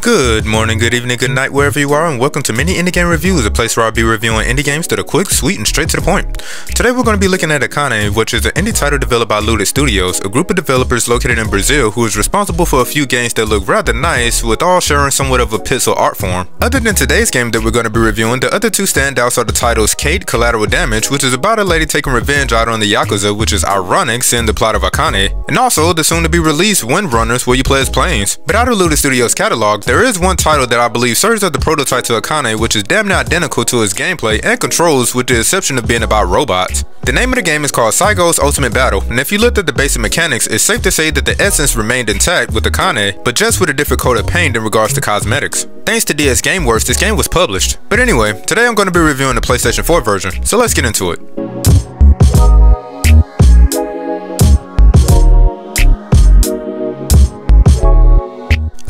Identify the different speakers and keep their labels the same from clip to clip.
Speaker 1: Good morning, good evening, good night, wherever you are, and welcome to Mini Indie Game Reviews, a place where I'll be reviewing indie games that are quick, sweet, and straight to the point. Today we're going to be looking at Akane, which is an indie title developed by Ludic Studios, a group of developers located in Brazil who is responsible for a few games that look rather nice, with all sharing somewhat of a pixel art form. Other than today's game that we're going to be reviewing, the other two standouts are the titles Kate, Collateral Damage, which is about a lady taking revenge out on the Yakuza, which is ironic seeing the plot of Akane, and also the soon-to-be-released Windrunners, where you play as planes. But out of Ludic Studios' catalog, there is one title that I believe serves as the prototype to Akane, which is damn near identical to its gameplay and controls, with the exception of being about robots. The name of the game is called Saigo's Ultimate Battle, and if you looked at the basic mechanics, it's safe to say that the essence remained intact with Akane, but just with a different coat of paint in regards to cosmetics. Thanks to DS Gameworks, this game was published. But anyway, today I'm going to be reviewing the PlayStation 4 version, so let's get into it.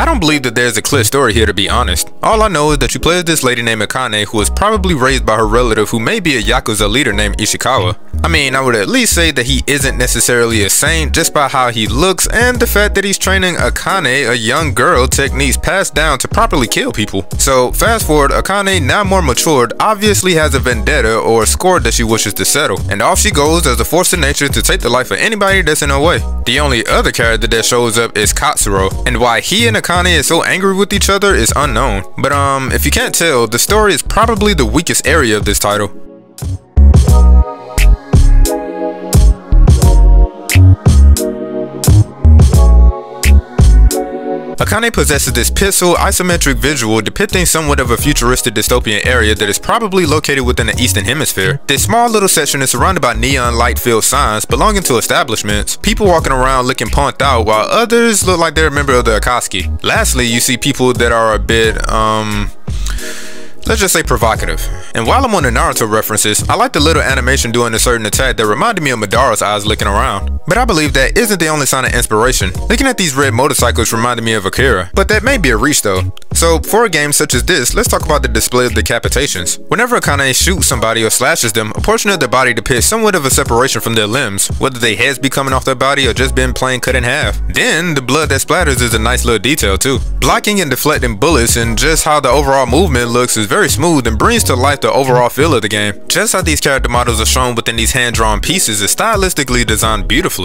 Speaker 1: I don't believe that there's a clear story here, to be honest. All I know is that you play as this lady named Akane, who was probably raised by her relative who may be a Yakuza leader named Ishikawa. I mean, I would at least say that he isn't necessarily a saint just by how he looks and the fact that he's training Akane, a young girl, techniques passed down to properly kill people. So fast forward, Akane, now more matured, obviously has a vendetta or a score that she wishes to settle, and off she goes as a force of nature to take the life of anybody that's in her way. The only other character that shows up is Katsuro, and why he and Akane is so angry with each other is unknown. But if you can't tell, the story is probably the weakest area of this title. Akane possesses this pixel isometric visual depicting somewhat of a futuristic dystopian area that is probably located within the Eastern Hemisphere. This small little section is surrounded by neon light-filled signs belonging to establishments, people walking around looking punked out while others look like they're a member of the Akatsuki. Lastly, you see people that are a bit, let's just say provocative. And while I'm on the Naruto references, I like the little animation doing a certain attack that reminded me of Madara's eyes looking around. But I believe that isn't the only sign of inspiration. Looking at these red motorcycles reminded me of Akira, but that may be a reach though. So for a game such as this, let's talk about the display of decapitations. Whenever Akane shoots somebody or slashes them, a portion of their body depicts somewhat of a separation from their limbs, whether their heads be coming off their body or just been plain cut in half. Then the blood that splatters is a nice little detail too. Blocking and deflecting bullets and just how the overall movement looks is very smooth and brings to life the overall feel of the game. Just how these character models are shown within these hand-drawn pieces is stylistically designed beautifully.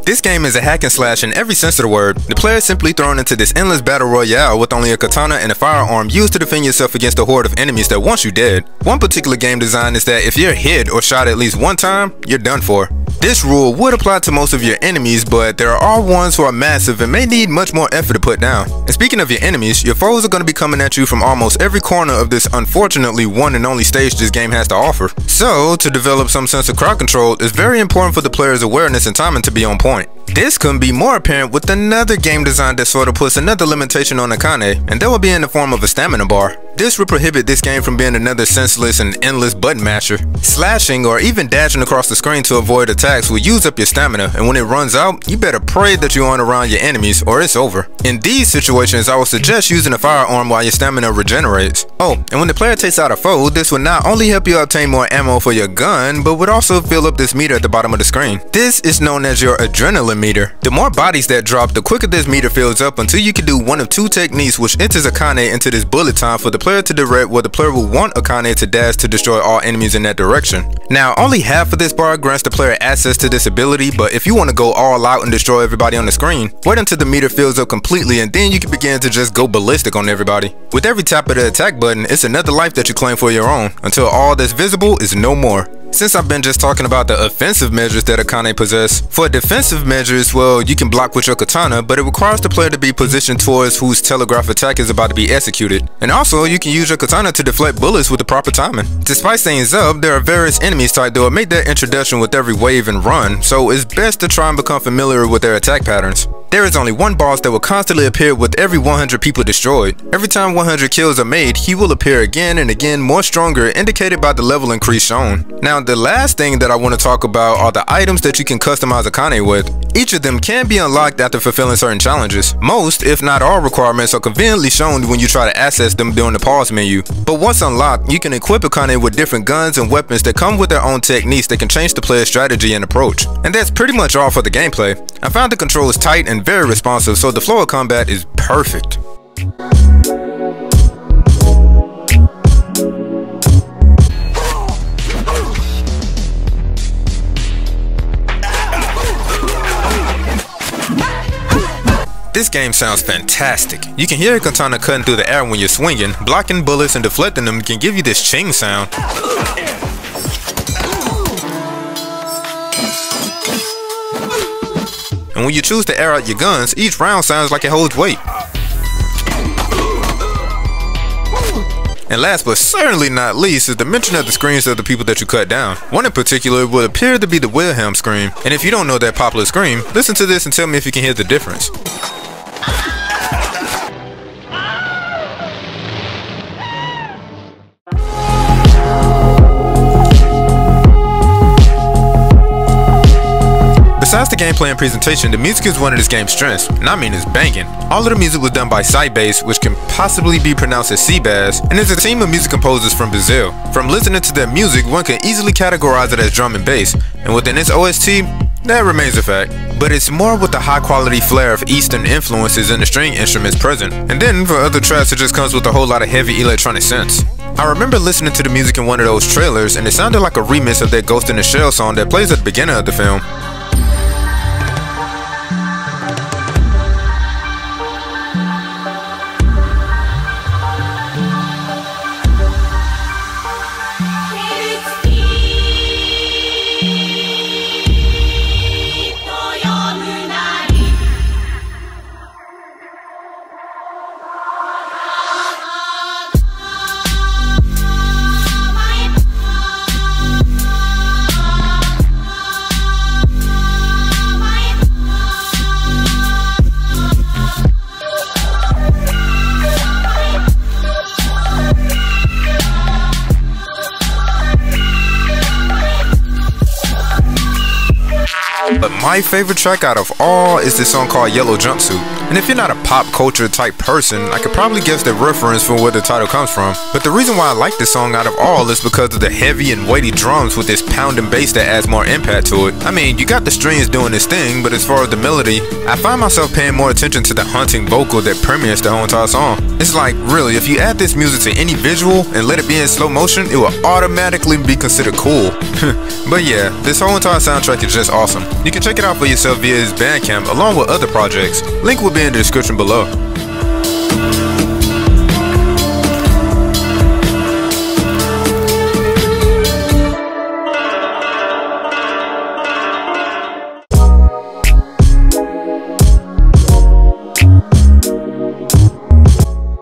Speaker 1: This game is a hack and slash in every sense of the word. The player is simply thrown into this endless battle royale with only a katana and a firearm used to defend yourself against a horde of enemies that want you dead. One particular game design is that if you're hit or shot at least one time, you're done for. This rule would apply to most of your enemies, but there are ones who are massive and may need much more effort to put down. And speaking of your enemies, your foes are going to be coming at you from almost every corner of this unfortunately one and only stage this game has to offer. So, to develop some sense of crowd control, it's very important for the player's awareness and timing to be on point. This couldn't be more apparent with another game design that sort of puts another limitation on Akane, and that will be in the form of a stamina bar. This would prohibit this game from being another senseless and endless button masher. Slashing or even dashing across the screen to avoid attacks will use up your stamina, and when it runs out, you better pray that you aren't around your enemies or it's over. In these situations, I would suggest using a firearm while your stamina regenerates. Oh, and when the player takes out a foe, this will not only help you obtain more ammo for your gun, but would also fill up this meter at the bottom of the screen. This is known as your adrenaline meter. The more bodies that drop, the quicker this meter fills up until you can do one of two techniques which enters Akane into this bullet time for the player to direct where the player will want Akane to dash to destroy all enemies in that direction. Now, only half of this bar grants the player access to this ability, but if you want to go all out and destroy everybody on the screen, wait until the meter fills up completely and then you can begin to just go ballistic on everybody. With every tap of the attack button, it's another life that you claim for your own, until all that's visible is no more. Since I've been just talking about the offensive measures that Akane possess, for defensive measures, well, you can block with your katana, but it requires the player to be positioned towards whose telegraph attack is about to be executed. And also, you can use your katana to deflect bullets with the proper timing. To spice things up, there are various enemies type that will make their introduction with every wave and run, so it's best to try and become familiar with their attack patterns. There is only one boss that will constantly appear with every 100 people destroyed. Every time 100 kills are made, he will appear again and again, more stronger, indicated by the level increase shown. Now, the last thing that I want to talk about are the items that you can customize Akane with. Each of them can be unlocked after fulfilling certain challenges. Most, if not all, requirements are conveniently shown when you try to access them during the pause menu. But once unlocked, you can equip Akane with different guns and weapons that come with their own techniques that can change the player's strategy and approach. And that's pretty much all for the gameplay. I found the controls tight and very responsive, so the flow of combat is perfect. This game sounds fantastic. You can hear your katana cutting through the air when you're swinging. Blocking bullets and deflecting them can give you this ching sound. And when you choose to air out your guns, each round sounds like it holds weight. And last but certainly not least is the mention of the screams of the people that you cut down. One in particular would appear to be the Wilhelm scream. And if you don't know that popular scream, listen to this and tell me if you can hear the difference. Besides the gameplay and presentation, the music is one of this game's strengths, and I mean it's banging. All of the music was done by Sitebase, which can possibly be pronounced as Seabass, and is a team of music composers from Brazil. From listening to their music, one can easily categorize it as drum and bass, and within its OST, that remains a fact. But it's more with the high quality flair of Eastern influences and the string instruments present. And then for other tracks, it just comes with a whole lot of heavy electronic synths. I remember listening to the music in one of those trailers, and it sounded like a remix of that Ghost in the Shell song that plays at the beginning of the film. But my favorite track out of all is this song called Yellow Jumpsuit. And if you're not a pop culture type person, I could probably guess the reference from where the title comes from. But the reason why I like this song out of all is because of the heavy and weighty drums with this pounding bass that adds more impact to it. I mean, you got the strings doing this thing, but as far as the melody, I find myself paying more attention to the haunting vocal that permeates the whole entire song. It's like, really, if you add this music to any visual and let it be in slow motion, it will automatically be considered cool. But yeah, this whole entire soundtrack is just awesome. You can check it out for yourself via his Bandcamp along with other projects. Link will be in the description below.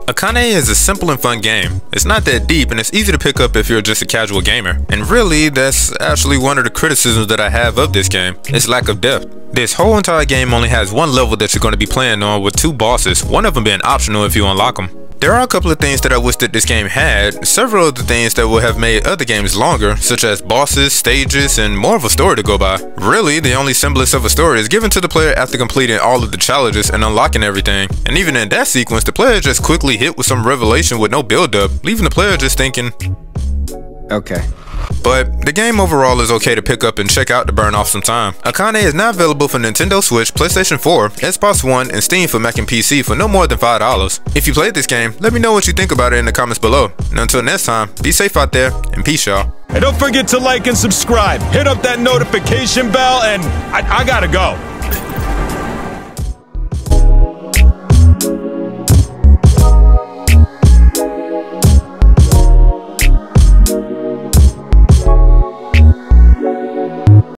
Speaker 1: Akane is a simple and fun game. It's not that deep and it's easy to pick up if you're just a casual gamer. And really, that's actually one of the criticisms that I have of this game, its lack of depth. This whole entire game only has one level that you're going to be playing on with 2 bosses, one of them being optional if you unlock them. There are a couple of things that I wish that this game had, several of the things that would have made other games longer, such as bosses, stages, and more of a story to go by. Really, the only semblance of a story is given to the player after completing all of the challenges and unlocking everything. And even in that sequence, the player just quickly hit with some revelation with no build up, leaving the player just thinking, okay. But the game overall is okay to pick up and check out to burn off some time. Akane is now available for Nintendo Switch, PlayStation 4, Xbox One, and Steam for Mac and PC for no more than $5. If you played this game, let me know what you think about it in the comments below. And until next time, be safe out there, and peace y'all.
Speaker 2: And don't forget to like and subscribe. Hit up that notification bell, and I gotta go.